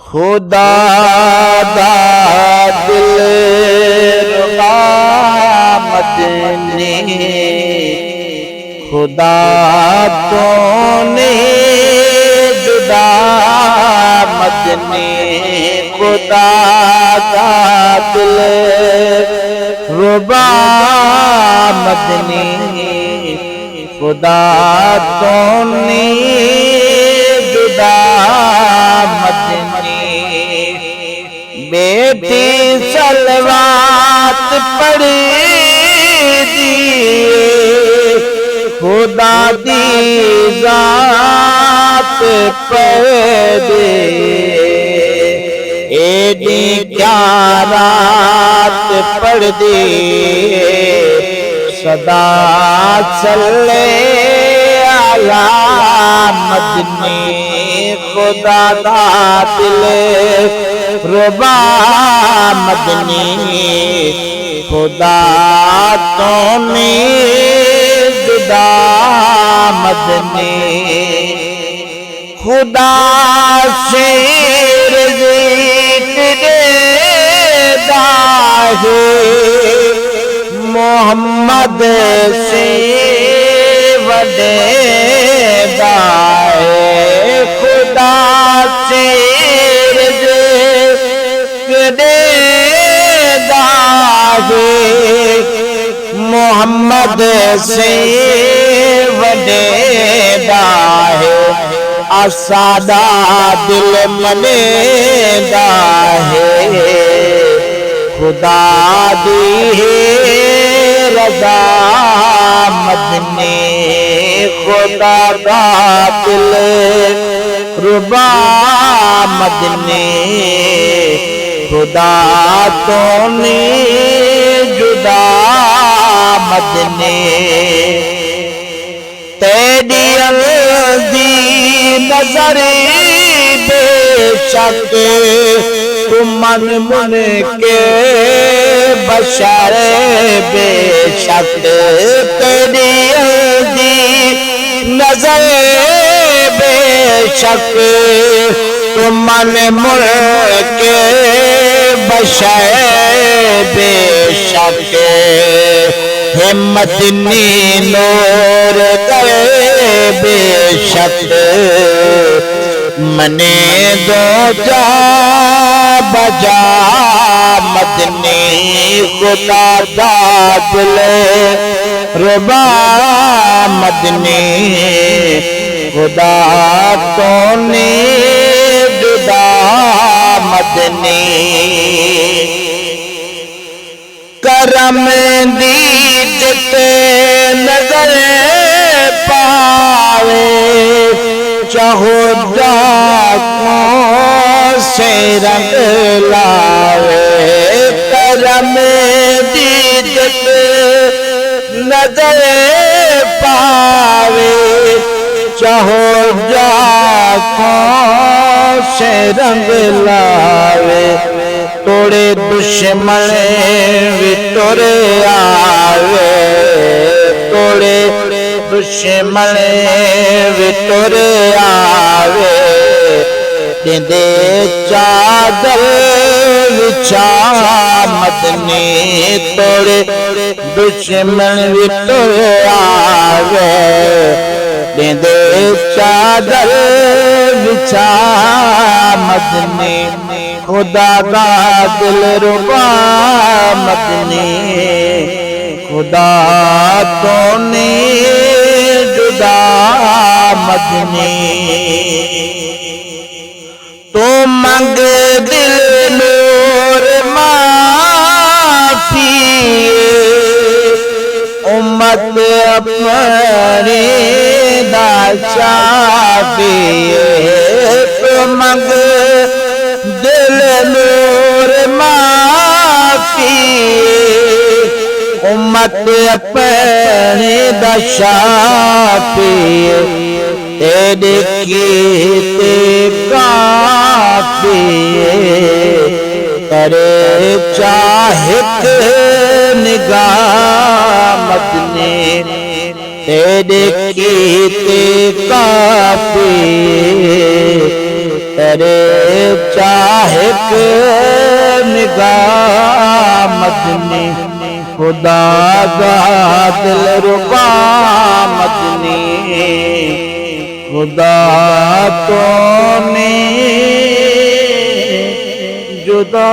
खुदा दा दिल रुबा मदनी, खुदा तो ने जुदा मदनी, खुदा दा दिल रुबा मदनी, खुदा तो ने जुदा मदनी। बेटी सलवात पढ़ी दिए, खुदा दी जात पढ़ दे, एडी क्या रात पढ़ दे, सदा चले आला मदनी, खुदा दा दिल रुबा मदनी, खुदा तो ने जुदा मदनी। खुदा से रिज़्क़ देता है, मोहम्मद से वडेदा है, खुदा से रिज़्क़ देता है, मोहम्मद से वडेदा है, असादा दिल मनेदा है, खुदा दी रज़ा मदनी, खुदा दा दिल रुबा मदनी, खुदा तो ने जुदा मदनी। तेरी दी नजर बेशक तू मन मन के बशर बेशक, तेरी दी नजर बेशक तू मन मन के बशर बेशक, हिम्मत नी नूर करे बेशक, मने दो जा बजा मदनी, खुदा दा दिल रुबा मदनी, खुदा तो ने जुदा मदनी। करम दीद ते नजर पावे, चाहो जाको से रंग लावे, करम दीद ते नजर पावे, चाहो जाको से रंग लावे, तोड़े दुश्मन भी तोड़े आवे, तोड़े दुश्मन भी तोड़े आवे, दे चादर विछा मदनी, तोड़े दुश्मन भी तोड़े आवे, दे चादर विछा मदनी, खुदा दा दिल रुबा मदनी, खुदा तो ने जुदा मदनी। तो मंग दिल नूर माफी, उम्मत अपने दा चाफी, तो मंग दिल नूर माफी, उम्मत अपने दा शाफी, तेरे कीते काफी, करे चाहत निगाह मदनी, तेरे कीते काफी, करे चा एक निगाह मदनी, खुदा दा दिलरुबा मदनी, खुदा तो ने जुदा